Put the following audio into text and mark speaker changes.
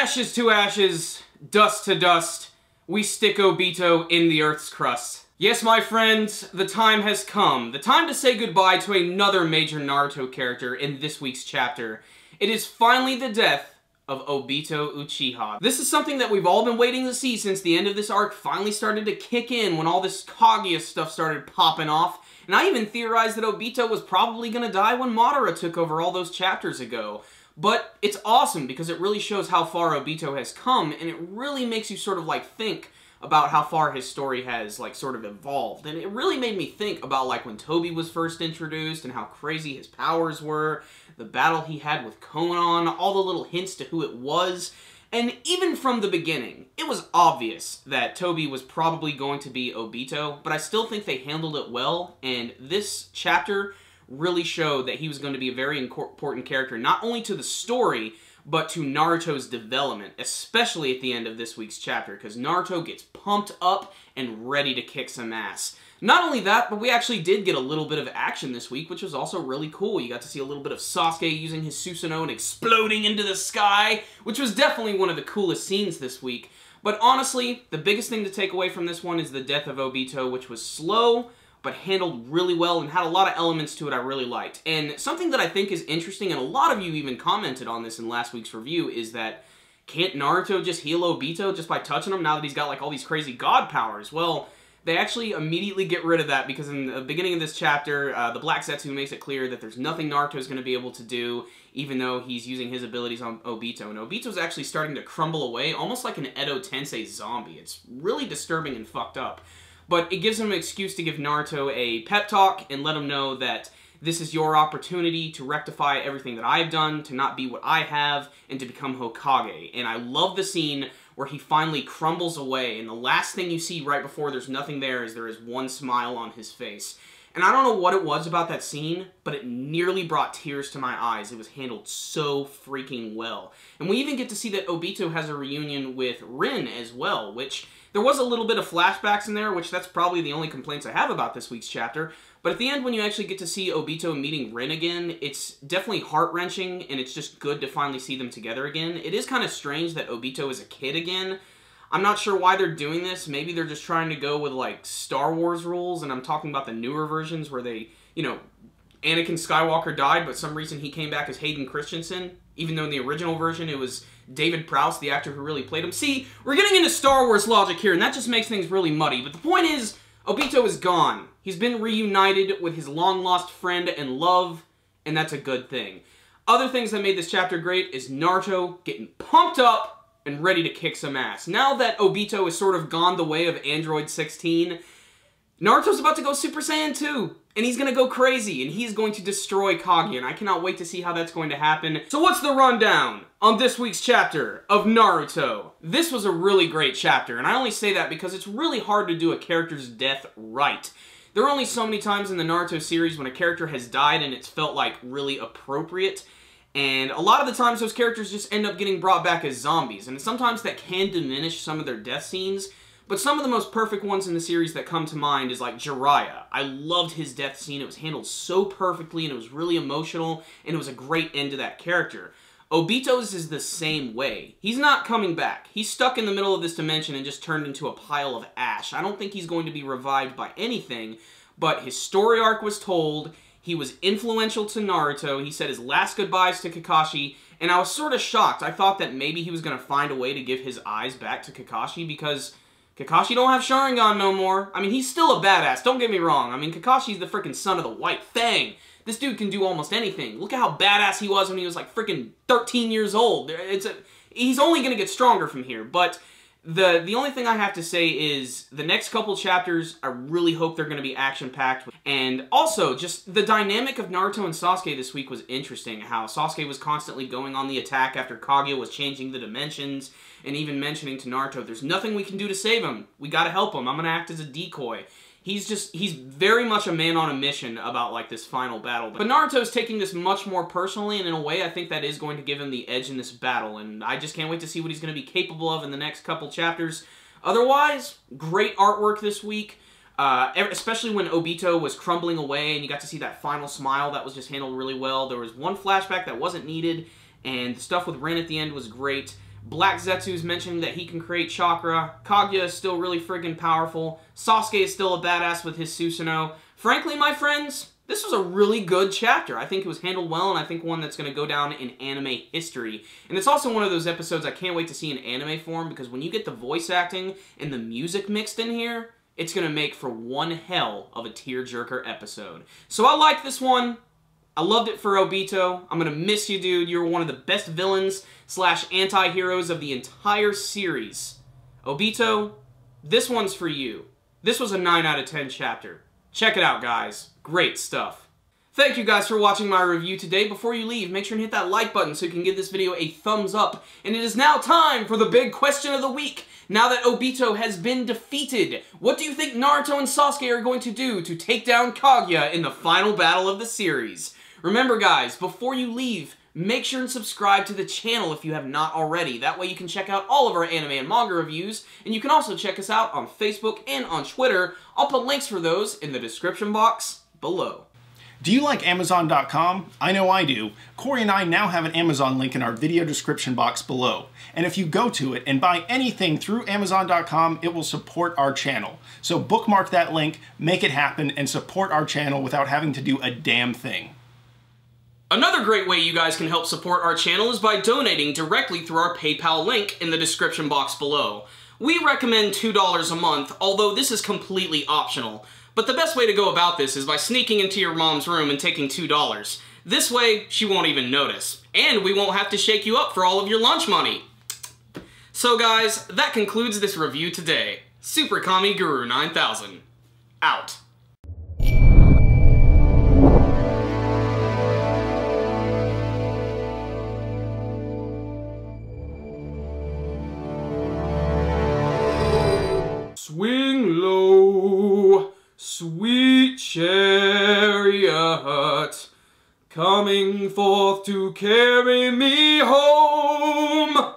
Speaker 1: Ashes to ashes, dust to dust, we stick Obito in the Earth's crust. Yes, my friends, the time has come. The time to say goodbye to another major Naruto character in this week's chapter. It is finally the death of Obito Uchiha. This is something that we've all been waiting to see since the end of this arc finally started to kick in when all this Kaguya stuff started popping off. And I even theorized that Obito was probably gonna die when Madara took over all those chapters ago. But it's awesome because it really shows how far Obito has come, and it really makes you sort of like think about how far his story has like sort of evolved. And it really made me think about like when Toby was first introduced and how crazy his powers were, the battle he had with Konan, all the little hints to who it was. And even from the beginning, it was obvious that Toby was probably going to be Obito, but I still think they handled it well, and this chapter really showed that he was going to be a very important character, not only to the story, but to Naruto's development, especially at the end of this week's chapter, because Naruto gets pumped up and ready to kick some ass. Not only that, but we actually did get a little bit of action this week, which was also really cool. You got to see a little bit of Sasuke using his Susanoo and exploding into the sky, which was definitely one of the coolest scenes this week. But honestly, the biggest thing to take away from this one is the death of Obito, which was slow, but handled really well and had a lot of elements to it I really liked. And something that I think is interesting, and a lot of you even commented on this in last week's review, is that can't Naruto just heal Obito just by touching him now that he's got like all these crazy god powers? Well, they actually immediately get rid of that because in the beginning of this chapter, the Black Zetsu makes it clear that there's nothing Naruto's going to be able to do, even though he's using his abilities on Obito. And Obito's actually starting to crumble away, almost like an Edo Tensei zombie. It's really disturbing and fucked up. But it gives him an excuse to give Naruto a pep talk and let him know that this is your opportunity to rectify everything that I've done, to not be what I have, and to become Hokage. And I love the scene where he finally crumbles away, and the last thing you see right before there's nothing there is one smile on his face. And I don't know what it was about that scene, but it nearly brought tears to my eyes. It was handled so freaking well. And we even get to see that Obito has a reunion with Rin as well, which there was a little bit of flashbacks in there, which that's probably the only complaints I have about this week's chapter. But at the end, when you actually get to see Obito meeting Rin again, it's definitely heart-wrenching, and it's just good to finally see them together again. It is kind of strange that Obito is a kid again. I'm not sure why they're doing this. Maybe they're just trying to go with, like, Star Wars rules, and I'm talking about the newer versions where they, you know, Anakin Skywalker died, but for some reason he came back as Hayden Christensen, even though in the original version it was David Prowse, the actor who really played him. See, we're getting into Star Wars logic here, and that just makes things really muddy. But the point is, Obito is gone. He's been reunited with his long-lost friend and love, and that's a good thing. Other things that made this chapter great is Naruto getting pumped up and ready to kick some ass. Now that Obito has sort of gone the way of Android 16, Naruto's about to go Super Saiyan 2, and he's going to go crazy, and he's going to destroy Kaguya, and I cannot wait to see how that's going to happen. So what's the rundown on this week's chapter of Naruto? This was a really great chapter, and I only say that because it's really hard to do a character's death right. There are only so many times in the Naruto series when a character has died and it's felt like really appropriate, and a lot of the times those characters just end up getting brought back as zombies, and sometimes that can diminish some of their death scenes. But some of the most perfect ones in the series that come to mind is like Jiraiya. I loved his death scene. It was handled so perfectly, and it was really emotional, and it was a great end to that character. Obito's is the same way. He's not coming back. He's stuck in the middle of this dimension and just turned into a pile of ash. I don't think he's going to be revived by anything, but his story arc was told. He was influential to Naruto. He said his last goodbyes to Kakashi, and I was sort of shocked. I thought that maybe he was going to find a way to give his eyes back to Kakashi, because Kakashi don't have Sharingan no more. I mean, he's still a badass, don't get me wrong. I mean, Kakashi's the freaking son of the White Fang. This dude can do almost anything. Look at how badass he was when he was like freaking 13 years old. He's only going to get stronger from here, but the only thing I have to say is the next couple chapters, I really hope they're going to be action-packed. And also, just the dynamic of Naruto and Sasuke this week was interesting. How Sasuke was constantly going on the attack after Kaguya was changing the dimensions, and even mentioning to Naruto, there's nothing we can do to save him. We gotta help him. I'm gonna act as a decoy. He's very much a man on a mission about, like, this final battle. But Naruto's taking this much more personally, and in a way, I think that is going to give him the edge in this battle, and I just can't wait to see what he's going to be capable of in the next couple chapters. Otherwise, great artwork this week, especially when Obito was crumbling away, and you got to see that final smile. That was just handled really well. There was one flashback that wasn't needed, and the stuff with Rin at the end was great. Black Zetsu's mentioned that he can create chakra. Kaguya is still really friggin' powerful. Sasuke is still a badass with his Susanoo. Frankly, my friends, this was a really good chapter. I think it was handled well, and I think one that's going to go down in anime history. And it's also one of those episodes I can't wait to see in anime form, because when you get the voice acting and the music mixed in here, it's going to make for one hell of a tearjerker episode. So I like this one. I loved it for Obito. I'm going to miss you, dude. You were one of the best villains / anti-heroes of the entire series. Obito, this one's for you. This was a 9 out of 10 chapter. Check it out, guys. Great stuff. Thank you guys for watching my review today. Before you leave, make sure and hit that like button so you can give this video a thumbs up. And it is now time for the big question of the week. Now that Obito has been defeated, what do you think Naruto and Sasuke are going to do to take down Kaguya in the final battle of the series? Remember, guys, before you leave, make sure and subscribe to the channel if you have not already. That way you can check out all of our anime and manga reviews, and you can also check us out on Facebook and on Twitter. I'll put links for those in the description box below.
Speaker 2: Do you like Amazon.com? I know I do. Corey and I now have an Amazon link in our video description box below. And if you go to it and buy anything through Amazon.com, it will support our channel. So bookmark that link, make it happen, and support our channel without having to do a damn thing.
Speaker 1: Another great way you guys can help support our channel is by donating directly through our PayPal link in the description box below. We recommend $2 a month, although this is completely optional. But the best way to go about this is by sneaking into your mom's room and taking $2. This way, she won't even notice. And we won't have to shake you up for all of your lunch money. So guys, that concludes this review today. Super Kami Guru 9000. Out. Swing low, sweet chariot, coming forth to carry me home.